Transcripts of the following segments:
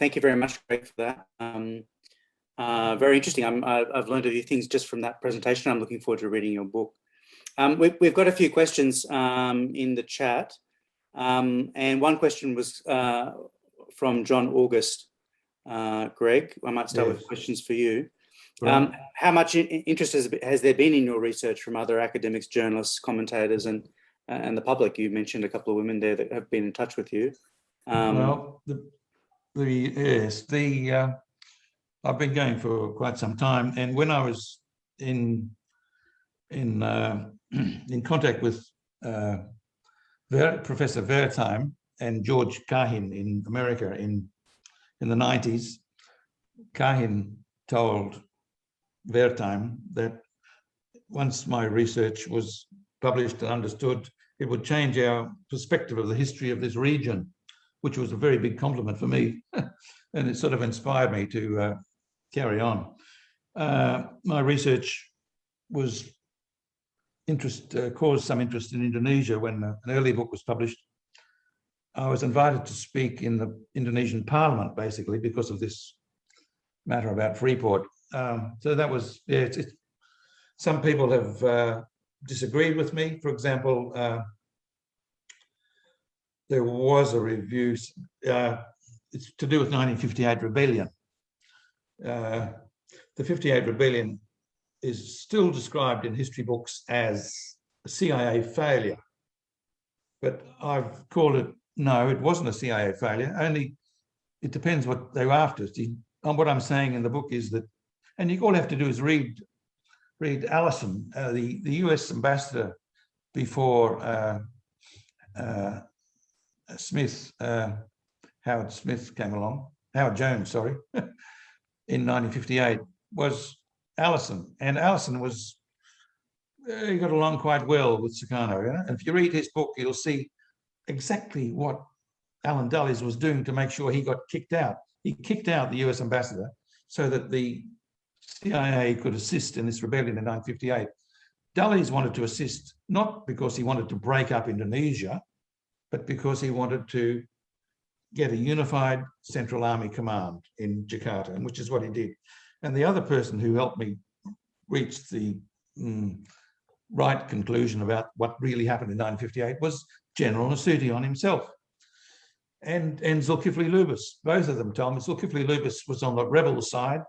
Thank you very much, Greg, for that. Very interesting. I've learned a few things just from that presentation. I'm looking forward to reading your book. We've got a few questions in the chat. And one question was from John August. Greg, I might start with questions for you. Right. How much interest has there been in your research from other academics, journalists, commentators, and the public? You mentioned a couple of women there that have been in touch with you. Well, I've been going for quite some time, and when I was in contact with Professor Wertheim and George Kahin in America in the 90s, Kahin told Wertheim that once my research was published and understood, it would change our perspective of the history of this region, which was a very big compliment for me. And it sort of inspired me to carry on. My research was caused some interest in Indonesia when an early book was published. I was invited to speak in the Indonesian parliament, basically, because of this matter about Freeport. So that was, yeah, some people have disagreed with me. For example, there was a review, it's to do with 1958 rebellion. The 58 rebellion is still described in history books as a CIA failure, but I've called it, no, it wasn't a CIA failure, only it depends what they were after. What I'm saying in the book is that, and all you have to do is read Allison, the US ambassador before Howard Smith came along, Howard Jones, sorry, in 1958, was Allison. And Allison was, he got along quite well with Sukarno. You know? And if you read his book, you'll see exactly what Alan Dulles was doing to make sure he got kicked out. He kicked out the US ambassador so that the CIA could assist in this rebellion in 1958. Dulles wanted to assist, not because he wanted to break up Indonesia, but because he wanted to get a unified Central Army command in Jakarta, and which is what he did. And the other person who helped me reach the right conclusion about what really happened in 1958 was General Nasution himself and Zulkifli Lubis. Both of them told me Zulkifli Lubis was on the rebel side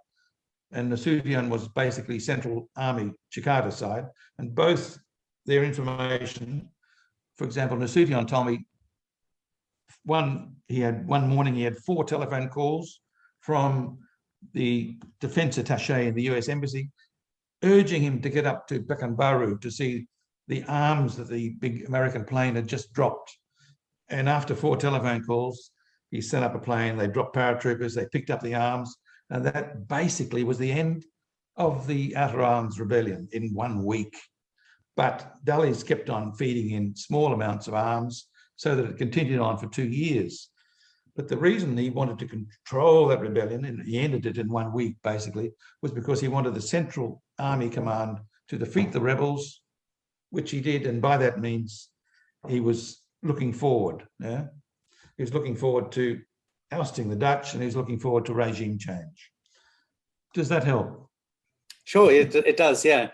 and Nasution was basically Central Army Jakarta side, and both their information, for example, Nasution told me one morning he had 4 telephone calls from the defense attaché in the US embassy urging him to get up to Pekanbaru to see the arms that the big American plane had just dropped. And after 4 telephone calls, he set up a plane, they dropped paratroopers, they picked up the arms, and that basically was the end of the Outer Islands Rebellion in 1 week. But Dulles kept on feeding in small amounts of arms so that it continued on for 2 years. But the reason he wanted to control that rebellion, and he ended it in 1 week basically, was because he wanted the Central Army Command to defeat the rebels, which he did, and by that means he was looking forward. Yeah? He was looking forward to ousting the Dutch, and he was looking forward to regime change. Does that help? Sure, it does, yeah.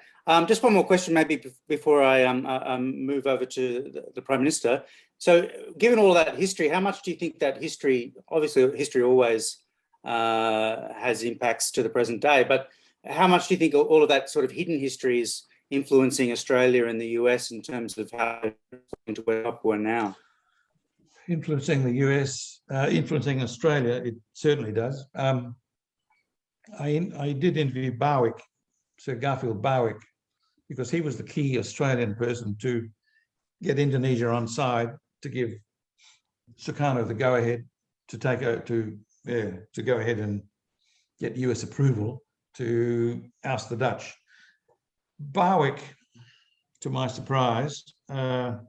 Just one more question maybe before I move over to the Prime Minister. So given all that history, how much do you think that history, obviously history always has impacts to the present day, but how much do you think all of that sort of hidden history is influencing Australia and the US in terms of how to where Papua now? Influencing the US, influencing Australia, it certainly does. I did interview Barwick, Sir Garfield Barwick, because he was the key Australian person to get Indonesia on side to give Sukarno the go-ahead to go ahead and get US approval to oust the Dutch. Barwick, to my surprise, Barwick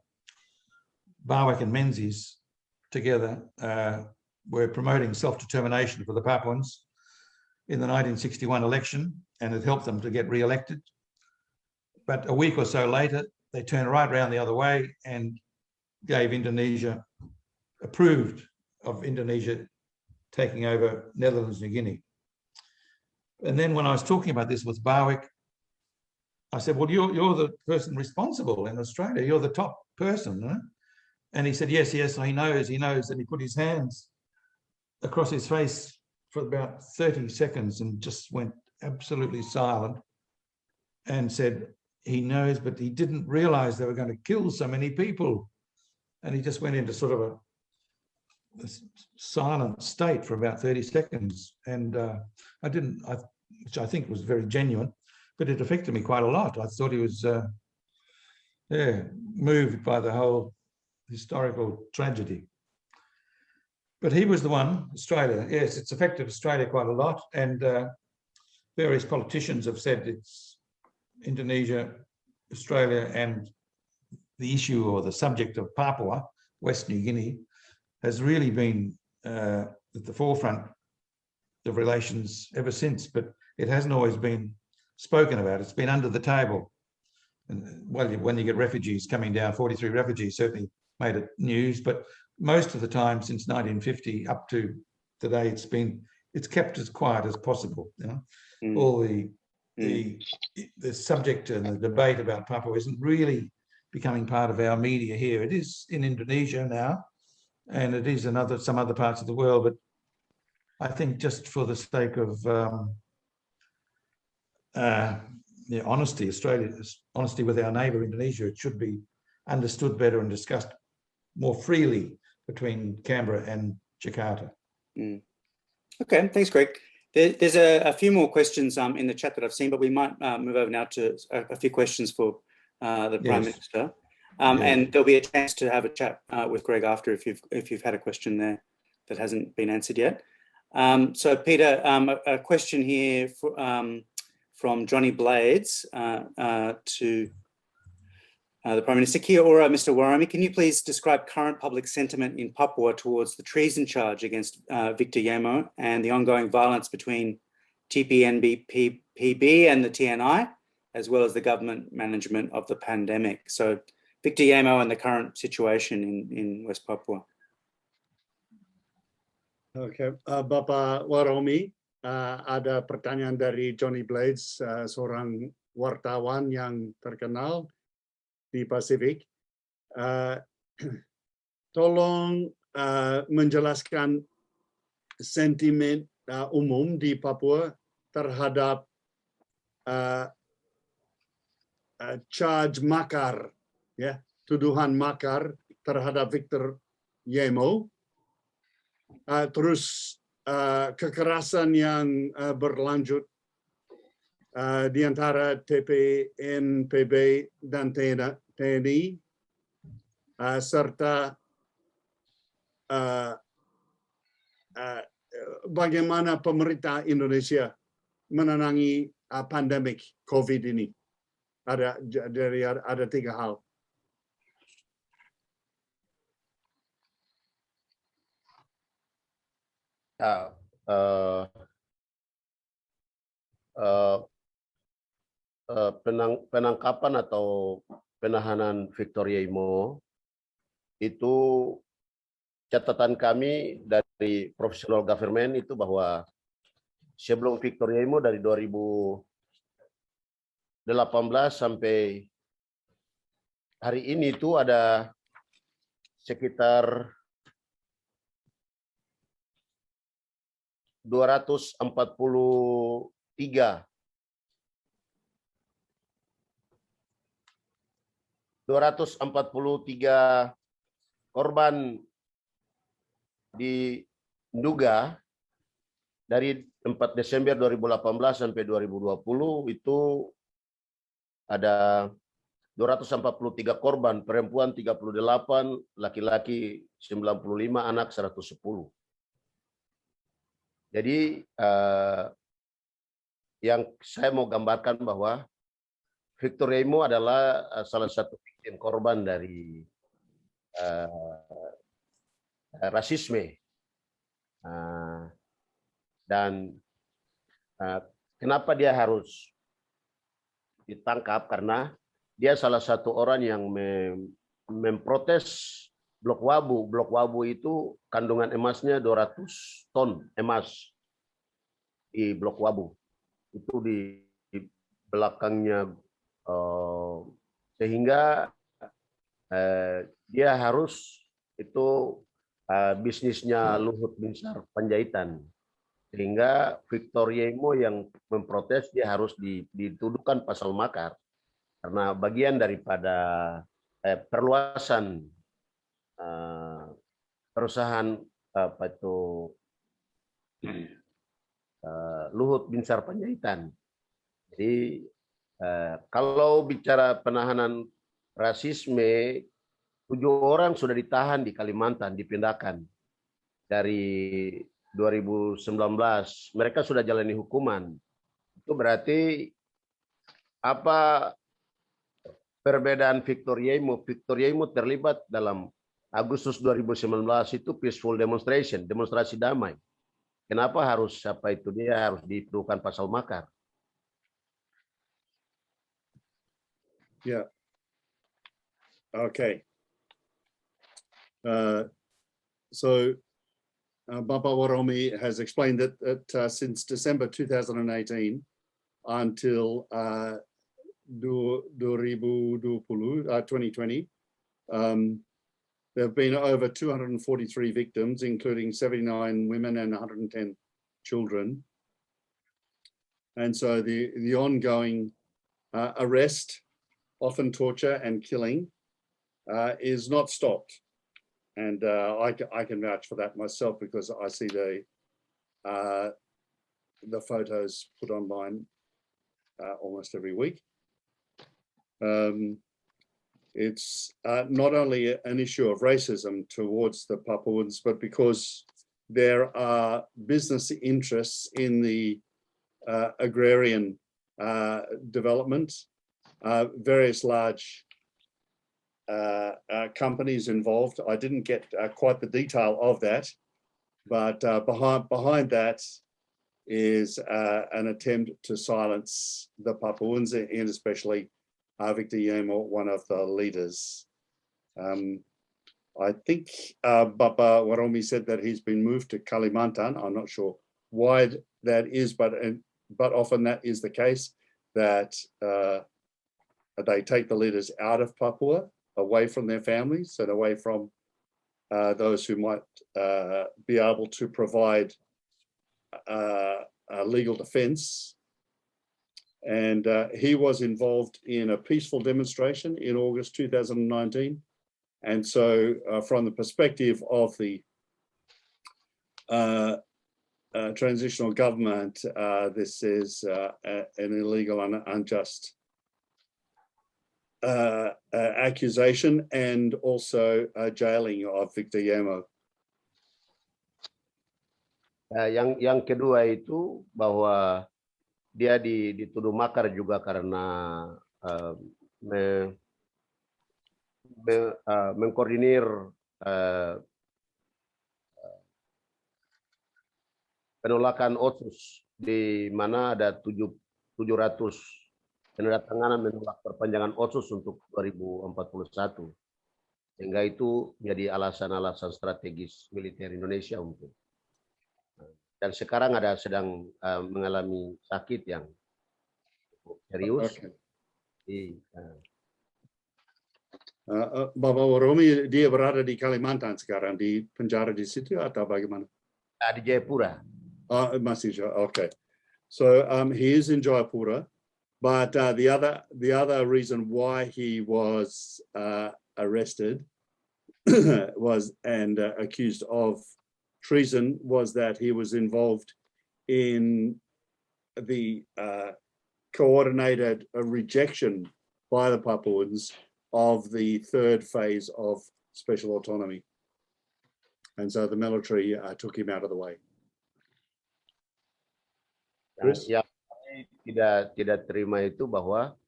and Menzies together were promoting self-determination for the Papuans in the 1961 election, and it helped them to get re-elected. But a week or so later, they turned right around the other way and gave Indonesia, approved of Indonesia taking over Netherlands, New Guinea. And then when I was talking about this with Barwick, I said, well, you're the person responsible in Australia. You're the top person. Huh? And he said, yes, he knows. And he put his hands across his face for about 30 seconds and just went absolutely silent and said, he knows, but he didn't realize they were going to kill so many people. And he just went into sort of a silent state for about 30 seconds. And which I think was very genuine, but it affected me quite a lot. I thought he was moved by the whole historical tragedy. But he was the one, Australia. Yes, it's affected Australia quite a lot. And various politicians have said it's Indonesia, Australia, and the issue or the subject of Papua, West New Guinea, has really been at the forefront of relations ever since, but it hasn't always been spoken about. It's been under the table. And well, when you get refugees coming down, 43 refugees certainly made it news, but most of the time since 1950 up to today, it's kept as quiet as possible. You know, all the subject and the debate about Papua isn't really becoming part of our media here. It is in Indonesia now, and it is in some other parts of the world. But I think just for the sake of honesty, Australia's honesty with our neighbour Indonesia, it should be understood better and discussed more freely between Canberra and Jakarta. Okay, thanks, Greg. There's a few more questions in the chat that I've seen, but we might move over now to a few questions for the Prime Minister. And there'll be a chance to have a chat with Greg after if you've had a question there that hasn't been answered yet. So Peter, a question here from Johnny Blades to the Prime Minister. Kia ora, Mr. Waromi, can you please describe current public sentiment in Papua towards the treason charge against Victor Yemo and the ongoing violence between TPNBPB and the TNI, as well as the government management of the pandemic? So Victor Yemo and the current situation in West Papua. Oke, Bapak Waromi, ada pertanyaan dari Johnny Blades, seorang wartawan yang terkenal di Pasifik. Tolong menjelaskan sentimen umum di Papua terhadap charge makar, ya, tuduhan makar terhadap Victor Yemo, terus kekerasan yang berlanjut di antara TPNPB dan TNI, serta bagaimana pemerintah Indonesia menangani pandemik COVID ini. Ada tiga hal. Penangkapan atau penahanan Victor Yemo itu, catatan kami dari professional government itu bahwa sebelum Victor Yemo dari 2018 sampai hari ini itu ada sekitar 243 korban diduga dari 4 Desember 2018 sampai 2020 itu ada 243 korban, perempuan 38, laki-laki 95, anak 110. Jadi yang saya mau gambarkan bahwa Victor Yemo adalah salah satu victim korban dari rasisme. Dan kenapa dia harus ditangkap? Karena dia salah satu orang yang memprotes Blok Wabu. Blok Wabu itu kandungan emasnya 200 ton emas di Blok Wabu. Itu di belakangnya, sehingga dia harus itu bisnisnya Luhut Binsar Panjaitan, sehingga Victor Yemo yang memprotes dia harus dituduhkan pasal makar karena bagian daripada perluasan perusahaan apa itu Luhut Binsar Panjaitan. Jadi kalau bicara penahanan rasisme, 7 orang sudah ditahan di Kalimantan, dipindahkan dari 2019. Mereka sudah jalani hukuman. Itu berarti apa perbedaan Victor Yemo? Victor Yemo terlibat dalam Agustus 2019 itu peaceful demonstration, demonstrasi damai. Kenapa harus apa itu dia harus dituduhkan pasal makar? Yeah. Okay. Bapak Waromi has explained that since December 2018 until 2020, there have been over 243 victims, including 79 women and 110 children. And so the ongoing arrest, often torture and killing, is not stopped. And I can vouch for that myself because I see the photos put online almost every week. It's not only an issue of racism towards the Papuans, but because there are business interests in the agrarian development, various large companies involved. I didn't get quite the detail of that, but behind that is an attempt to silence the Papuans, and especially Victor Yemo, one of the leaders. I think Bapa Waromi said that he's been moved to Kalimantan. I'm not sure why that is, but often that is the case, that they take the leaders out of Papua, away from their families and away from those who might be able to provide a legal defense. And he was involved in a peaceful demonstration in August 2019. And so from the perspective of the transitional government, this is an illegal and unjust accusation, and also jailing of Victor Yemo. Yang kedua itu bahwa dia dituduh makar juga karena mengkoordinir penolakan otsus, di mana ada 700 penandatanganan menolak perpanjangan otsus untuk 2041, sehingga itu menjadi alasan-alasan strategis militer Indonesia untuk. Dan sekarang sedang mengalami sakit yang serius. Okay. Bapak Waromi, dia berada di Kalimantan sekarang, di penjara di situ atau bagaimana? Di Jayapura. Masih, okay. So he is in Jayapura, but the other reason why he was arrested was and accused of treason was that he was involved in the coordinated rejection by the Papuans of the third phase of special autonomy. And so the military took him out of the way. Yang tidak terima itu bahwa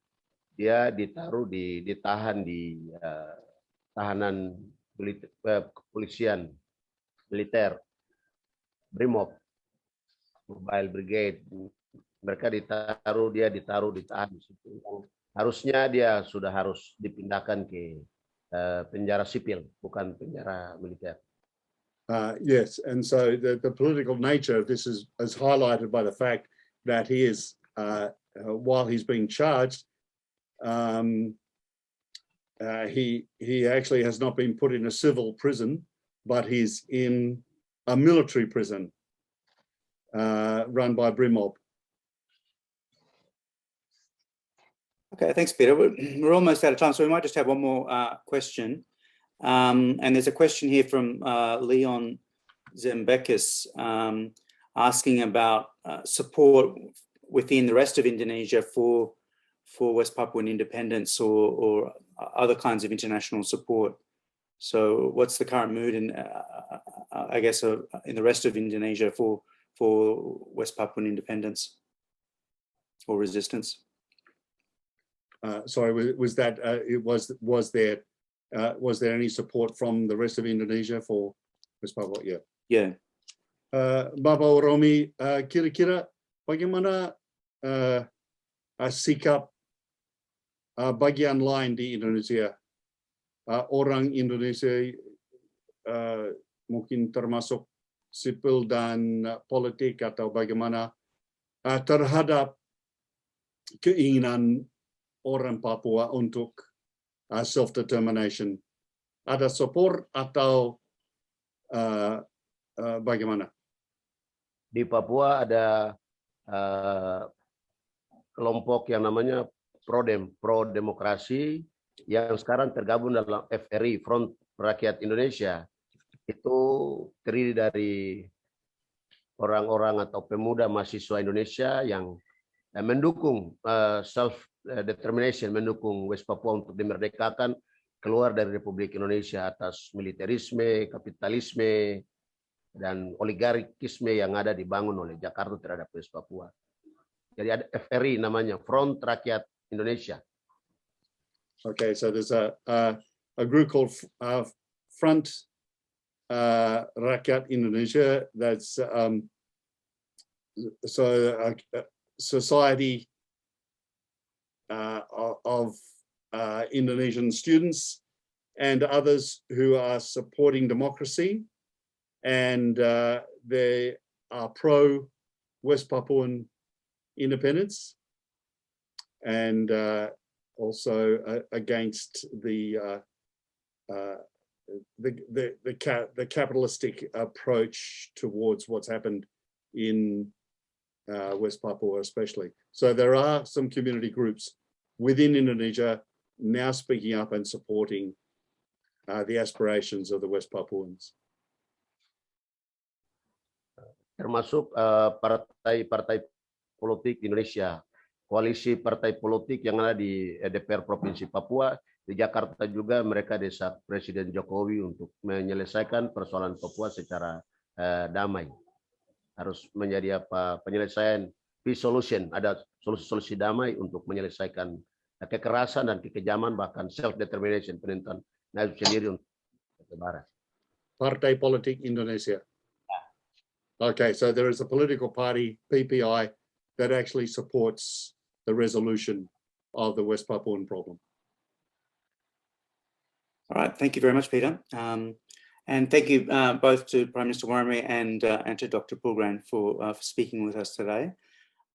dia ditahan di tahanan kepolisian militer, Brimob, Mobile Brigade. Mereka ditahan di situ. Harusnya dia sudah harus dipindahkan ke penjara sipil, bukan penjara militer. Yes, and so the political nature of this is highlighted by the fact that he is, while he's being charged, he actually has not been put in a civil prison, but he's in a military prison run by Brimob. Okay, thanks, Peter. We're almost out of time, so we might just have one more question. And there's a question here from Leon Zembekis asking about support within the rest of Indonesia for West Papuan independence or other kinds of international support. So what's the current mood in, I guess, in the rest of Indonesia for West Papuan independence or resistance? Sorry, was there any support from the rest of Indonesia for West Papua? Yeah. Yeah. Bapak Waromi, kira-kira bagaimana sikap bagian lain di Indonesia, orang Indonesia mungkin termasuk sipil dan politik atau bagaimana terhadap keinginan orang Papua untuk self-determination? Ada support atau bagaimana? Di Papua ada kelompok yang namanya pro-demokrasi yang sekarang tergabung dalam FRI, Front Rakyat Indonesia. Itu terdiri dari orang-orang atau pemuda mahasiswa Indonesia yang mendukung self-determination, mendukung West Papua untuk dimerdekakan keluar dari Republik Indonesia atas militerisme, kapitalisme, dan oligarkisme yang ada dibangun oleh Jakarta terhadap West Papua. Jadi ada FRI namanya, Front Rakyat Indonesia. Okay, so there's a group called Front Rakyat Indonesia. That's society of Indonesian students and others who are supporting democracy, and they are pro West Papuan independence and also against the capitalistic approach towards what's happened in West Papua especially. So there are some community groups within Indonesia now speaking up and supporting the aspirations of the West Papuans. Termasuk partai-partai politik di Indonesia, koalisi partai politik yang ada di DPR Provinsi Papua, di Jakarta juga mereka desak Presiden Jokowi untuk menyelesaikan persoalan Papua secara damai. Harus menjadi penyelesaian peace solution, ada solusi damai untuk menyelesaikan kekerasan dan kekejaman, bahkan self-determination, penentuan nasib sendiri untuk Barat. Partai Politik Indonesia. Okay, so there is a political party, PPI, that actually supports the resolution of the West Papuan problem. All right, thank you very much, Peter. And thank you both to Prime Minister Waromi and to Dr. Poulgrain for speaking with us today.